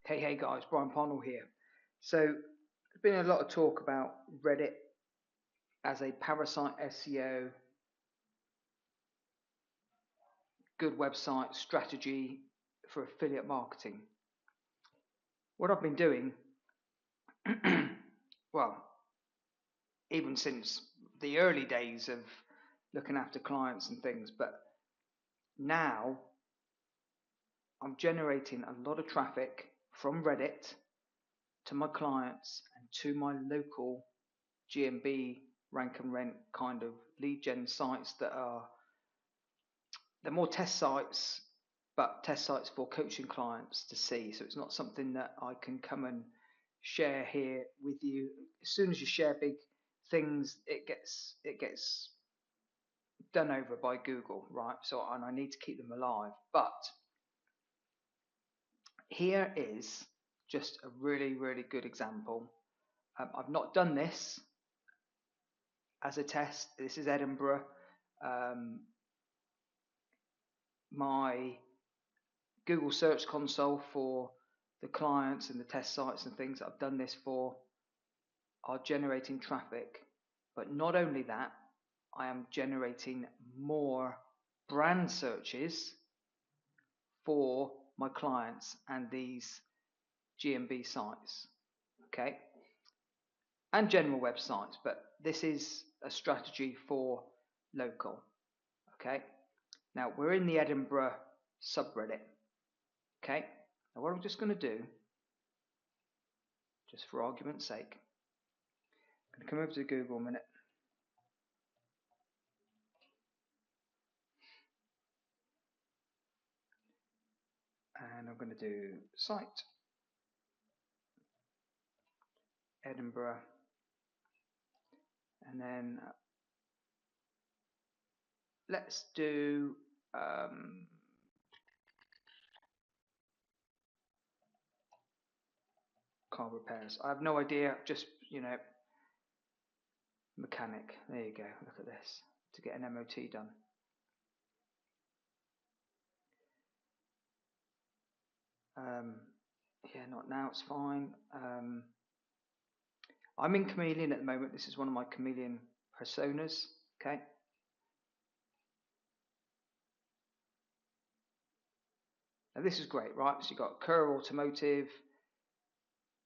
Hey guys, Brian Parnell here. So there's been a lot of talk about Reddit as a parasite SEO, good website strategy for affiliate marketing. What I've been doing, well, even since the early days of looking after clients and things, but now I'm generating a lot of traffic from Reddit to my clients and to my local GMB rank and rent kind of lead gen sites that are, they're more test sites, but test sites for coaching clients to see. So it's not something that I can come and share here with you. As soon as you share big things, it gets done over by Google, right? So, and I need to keep them alive. But here is just a really good example. I've not done this as a test. This is Edinburgh. My Google Search Console for the clients and the test sites and things that I've done this for are generating traffic. But not only that, I am generating more brand searches for my clients and these GMB sites, okay? And general websites, but this is a strategy for local, okay? Now we're in the Edinburgh subreddit, okay? Now what I'm just going to do, just for argument's sake, I'm going to come over to Google a minute. And I'm going to do site Edinburgh, and then let's do car repairs. I have no idea, just, mechanic. There you go, look at this, to get an MOT done. Yeah, not now, it's fine. I'm in Chameleon at the moment. This is one of my Chameleon personas, okay? Now this is great, right? So you've got Kerr Automotive.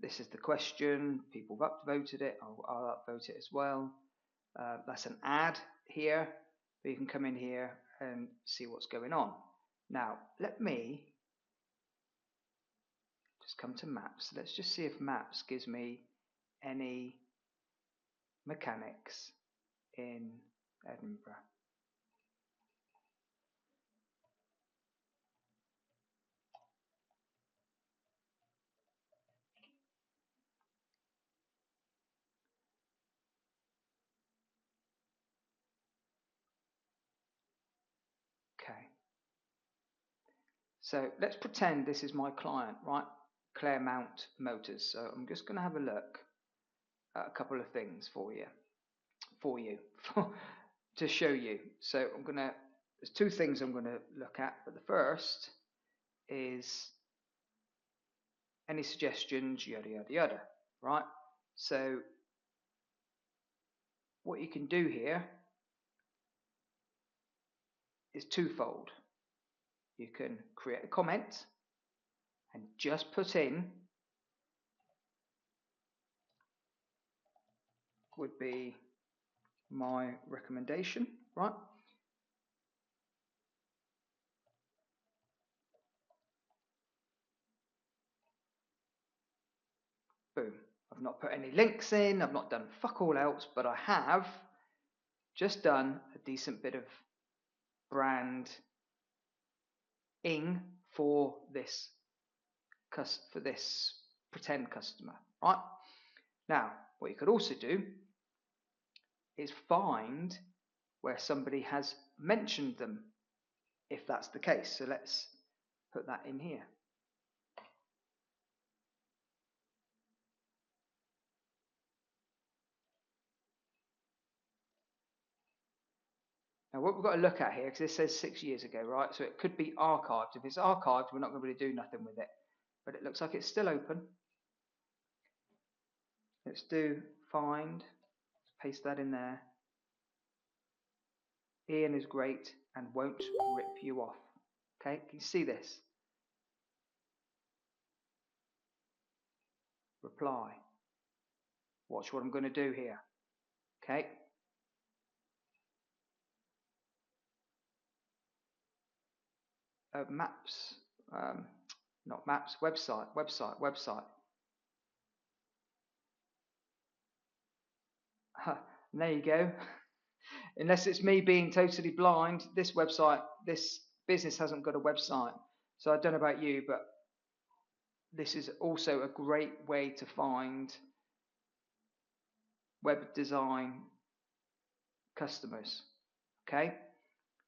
This is the question. People have upvoted it. I'll upvote it as well. That's an ad here, but you can come in here and see what's going on. Now, let me just come to maps. Let's just see if maps gives me any mechanics in Edinburgh. Okay. So let's pretend this is my client, right? Claremont Motors. So I'm just going to have a look at a couple of things for you, to show you. So there's two things I'm going to look at, but the first is any suggestions, yada yada yada, right? So what you can do here is twofold. You can create a comment and just put in would be my recommendation, right? Boom. I've not put any links in, I've not done fuck all else, but I have just done a decent bit of branding for this pretend customer, right? Now, what you could also do is find where somebody has mentioned them, if that's the case. So let's put that in here. Now what we've got to look at here, because this says 6 years ago, right? So it could be archived. If it's archived, we're not going to be able to do nothing with it. but it looks like it's still open. Let's do find, paste that in there. Ian is great and won't rip you off. Okay, can you see this? Reply. Watch what I'm going to do here. Okay. Maps, not maps, website. And there you go. Unless it's me being totally blind, this business hasn't got a website. So I don't know about you, but this is also a great way to find web design customers. Okay.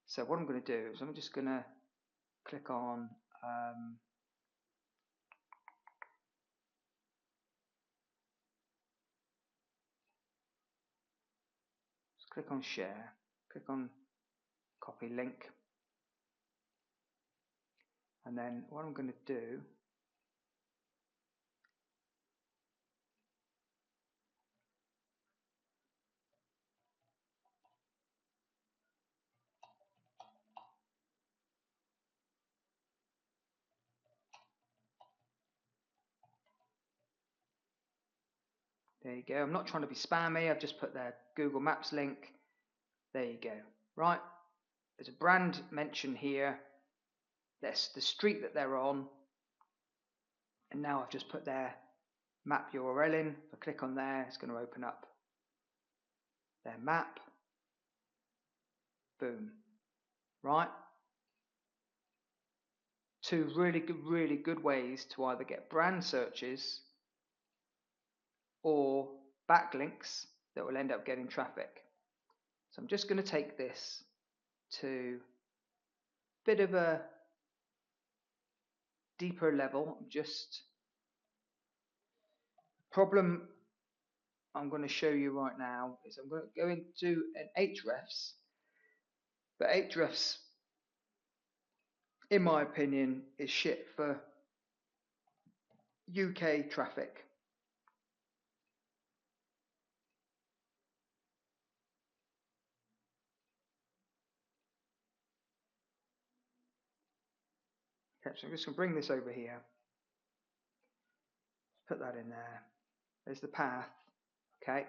So what I'm going to do is I'm just going to click on click on share, click on copy link, and then what I'm going to do there you go. I'm not trying to be spammy. I've just put their Google Maps link. There you go. Right. There's a brand mention here. That's the street that they're on. And now I've just put their map URL in. If I click on there, it's going to open up their map. Boom. Right. Two really good ways to either get brand searches or backlinks that will end up getting traffic. So I'm just going to take this to a bit of a deeper level. Just problem I'm going to show you right now is I'm going to go into an Ahrefs, but Ahrefs, in my opinion, is shit for UK traffic. Okay, so I'm just going to bring this over here, put that in there. There's the path, okay,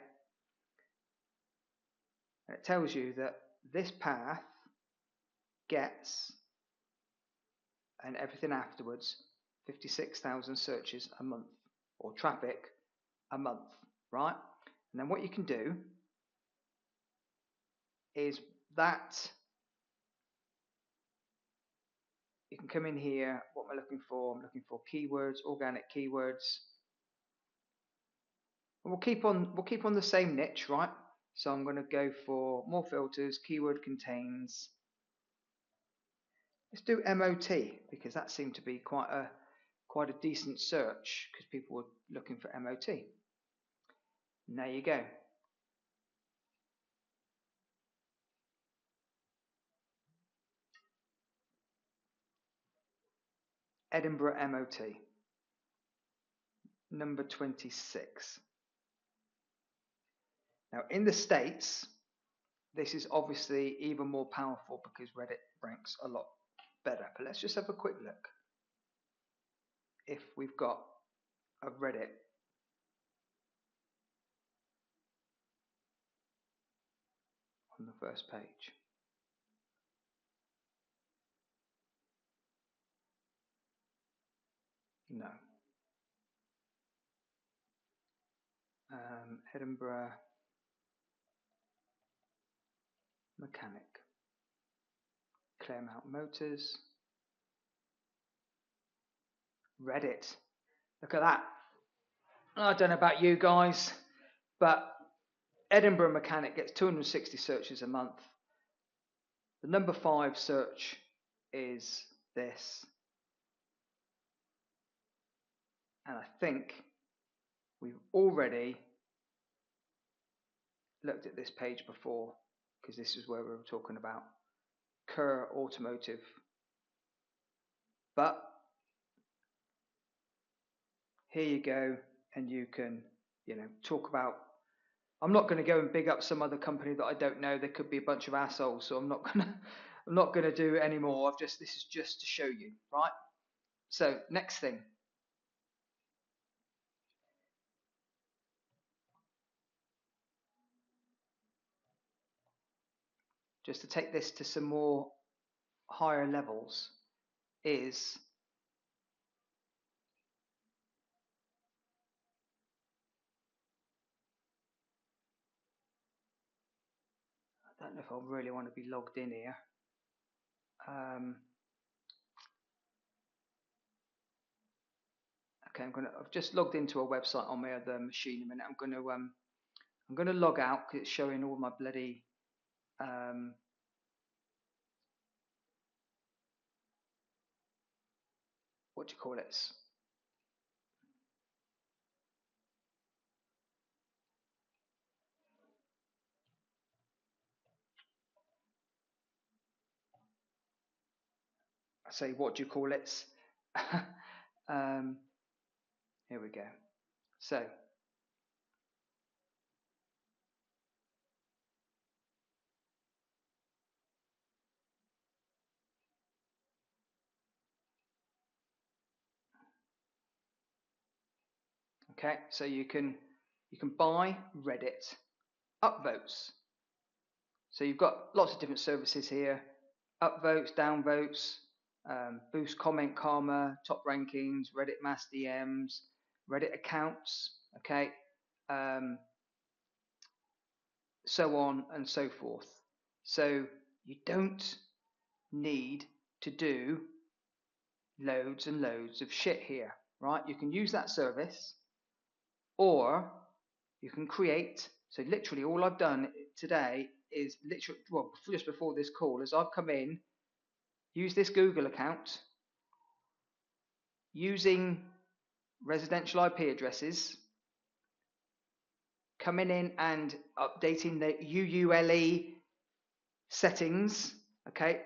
and it tells you that this path gets, and everything afterwards, 56,000 searches a month, or traffic a month, right? And then what you can do is that you can come in here. What am I looking for? I'm looking for keywords, organic keywords. And we'll keep on the same niche, right? So I'm going to go for more filters, keyword contains. Let's do MOT because that seemed to be quite a decent search because people were looking for MOT. And there you go. Edinburgh MOT, number 26. Now in the States, this is obviously even more powerful because Reddit ranks a lot better. But let's just have a quick look. If we've got a Reddit on the first page. No. Edinburgh mechanic. Claremont Motors. Reddit. Look at that. I don't know about you guys, but Edinburgh mechanic gets 260 searches a month. The number 5 search is this. And I think we've already looked at this page before because this is where we were talking about Kerr Automotive. But here you go, and you can, talk about. I'm not going to go and big up some other company that I don't know. There could be a bunch of assholes, so I'm not gonna I'm not gonna do it anymore. This is just to show you, right? So next thing, just to take this to some more higher levels, is I don't know if I really want to be logged in here. Okay, I've just logged into a website on my other machine a minute. I'm gonna log out because it's showing all my bloody what do you call it? I say what do you call it? Here we go. So okay, so you can buy Reddit upvotes. So you've got lots of different services here: upvotes, downvotes, boost comment karma, top rankings, Reddit mass DMs, Reddit accounts. Okay, um, so on and so forth. So you don't need to do loads and loads of shit here, right? You can use that service, or you can create. So literally all I've done today is literally, well, just before this call, is I've come in, use this Google account, using residential IP addresses, coming in and updating the UULE settings, okay,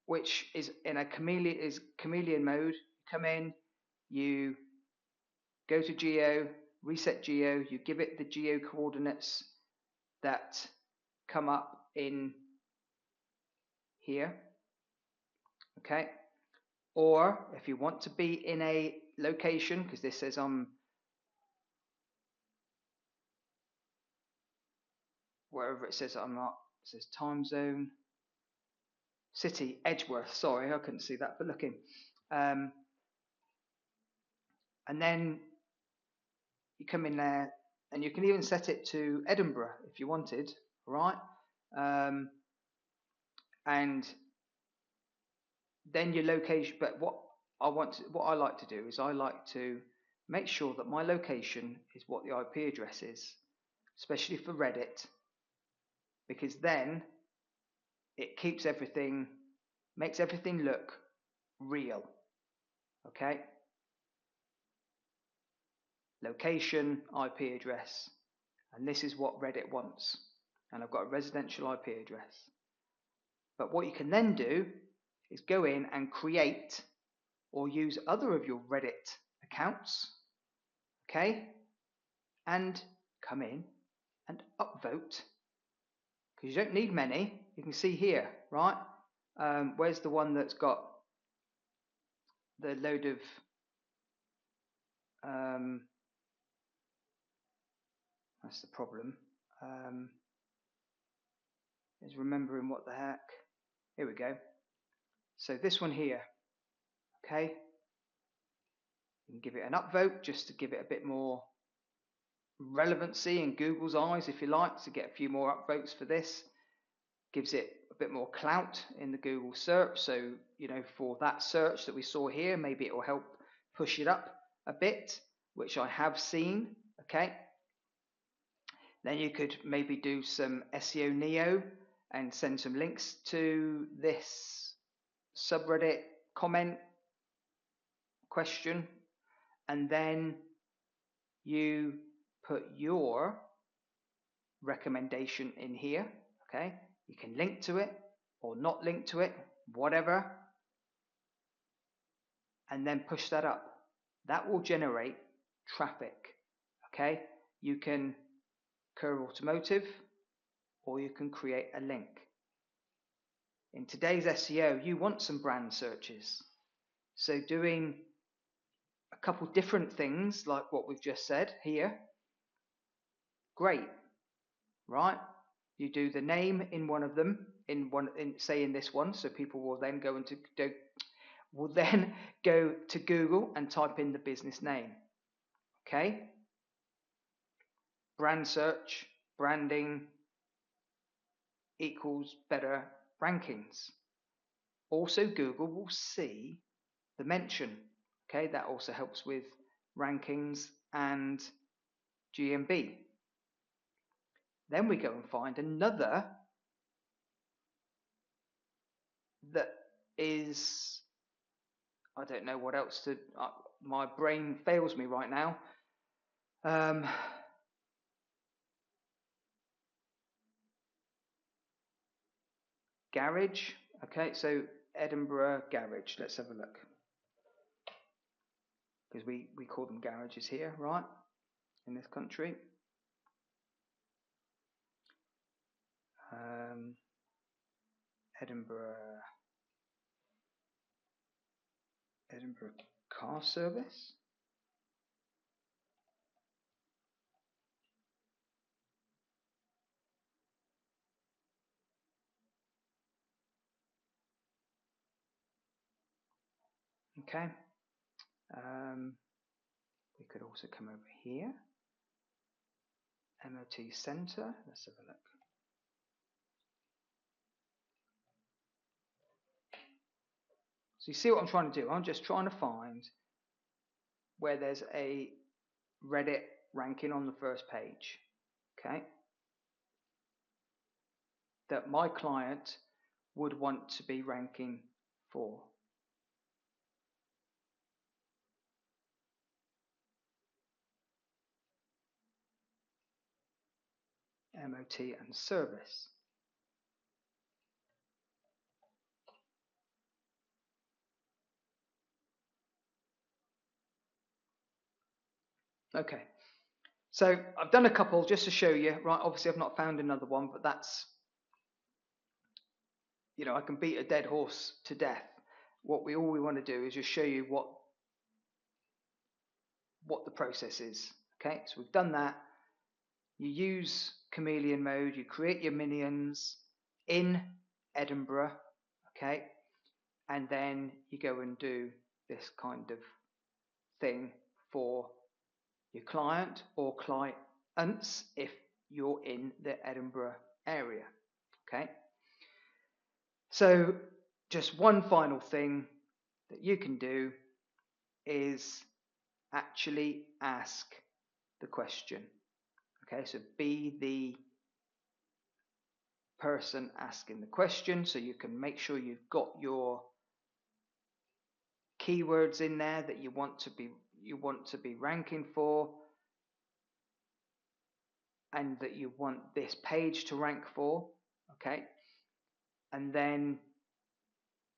which is in a chameleon mode. Come in, you go to geo, reset geo, you give it the geo coordinates that come up in here, okay. Or if you want to be in a location, because this says wherever it says I'm not, it says time zone, city, Edgeworth. Sorry, I couldn't see that, but looking. And then you come in there, and you can even set it to Edinburgh if you wanted, right? And then your location. But what I like to do is I like to make sure that my location is what the IP address is, especially for Reddit, because then it keeps everything, makes everything look real. Okay, location, IP address, and this is what Reddit wants. And I've got a residential IP address. But what you can then do is go in and create or use other of your Reddit accounts, okay, and come in and upvote, because you don't need many. You can see here, right? Where's the one that's got the load of that's the problem, is remembering what the heck. Here we go. So this one here, okay, you can give it an upvote just to give it a bit more relevancy in Google's eyes, if you like, to get a few more upvotes for this. Gives it a bit more clout in the Google search. So, for that search that we saw here, maybe it will help push it up a bit, which I have seen, okay. Then you could maybe do some SEO Neo and send some links to this subreddit comment question, and then you put your recommendation in here, okay. You can link to it or not link to it, whatever, and then push that up. That will generate traffic. Okay, you can Kerr Automotive, or you can create a link. In today's SEO, you want some brand searches. So doing a couple different things like what we've just said here, great, right? You do the name in one of them, say in this one, so people will then go to Google and type in the business name. Okay? Brand search, branding equals better rankings. Also, Google will see the mention. Okay, that also helps with rankings and GMB. Then we go and find another that is, I don't know what else to, my brain fails me right now. Garage. Okay, so Edinburgh Garage. Let's have a look. Because we call them garages here, right? In this country. Edinburgh Car Service. Okay. We could also come over here. MOT Centre. Let's have a look. So you see what I'm trying to do? I'm just trying to find where there's a Reddit ranking on the first page. Okay. That my client would want to be ranking for. MOT and service. Okay, so I've done a couple just to show you, right? Obviously I've not found another one, but that's, you know, I can beat a dead horse to death. All we want to do is just show you what the process is. Okay, so we've done that. You use Chameleon mode, you create your minions in Edinburgh, okay, and then you go and do this kind of thing for your client or clients if you're in the Edinburgh area. Okay, so just one final thing that you can do is actually ask the question. Okay, so be the person asking the question, so you can make sure you've got your keywords in there that you want to be ranking for, and that you want this page to rank for. Okay, and then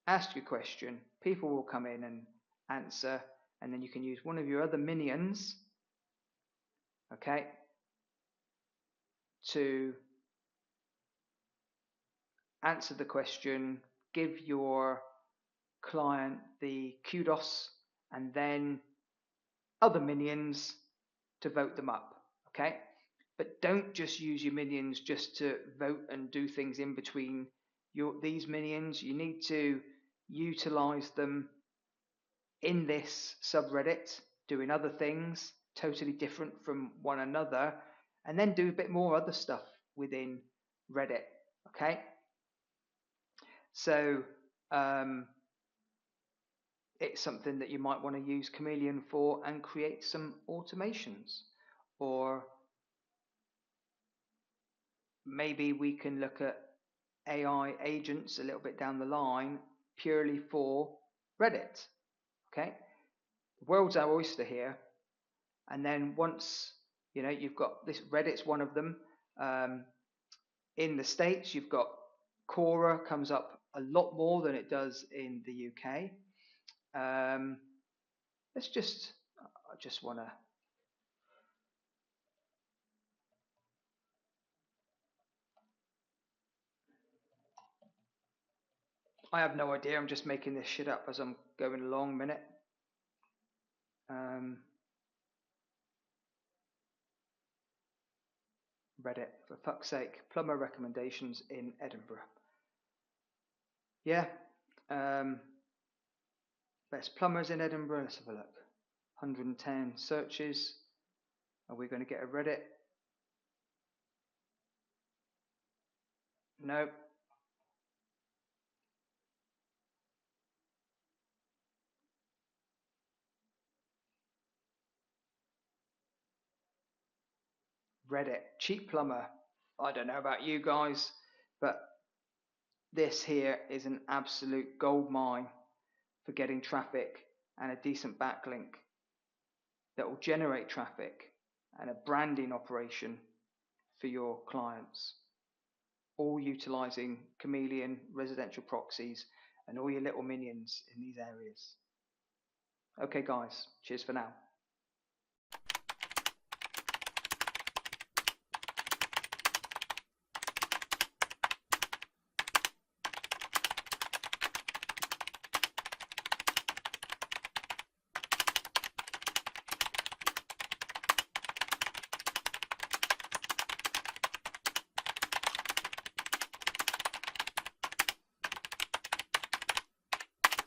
ask your question, people will come in and answer, and then you can use one of your other minions, okay, to answer the question, give your client the kudos, and then other minions to vote them up. Okay, but don't just use your minions just to vote and do things in between these minions. You need to utilize them in this subreddit, doing other things totally different from one another, and then do a bit more other stuff within Reddit. Okay, so it's something that you might want to use Chameleon for and create some automations, or maybe we can look at AI agents a little bit down the line purely for Reddit. Okay, the world's our oyster here, and then once you know you've got this, Reddit's one of them. In the States, you've got Quora comes up a lot more than it does in the UK. I just want to I have no idea. I'm just making this shit up as I'm going along. Minute. Reddit, for fuck's sake. Plumber recommendations in Edinburgh. Yeah. Best plumbers in Edinburgh. Let's have a look. 110 searches. Are we going to get a Reddit? No. Reddit. Cheap plumber. I don't know about you guys, but this here is an absolute gold mine for getting traffic and a decent backlink that will generate traffic and a branding operation for your clients, all utilizing Chameleon residential proxies and all your little minions in these areas. Okay, guys, cheers for now.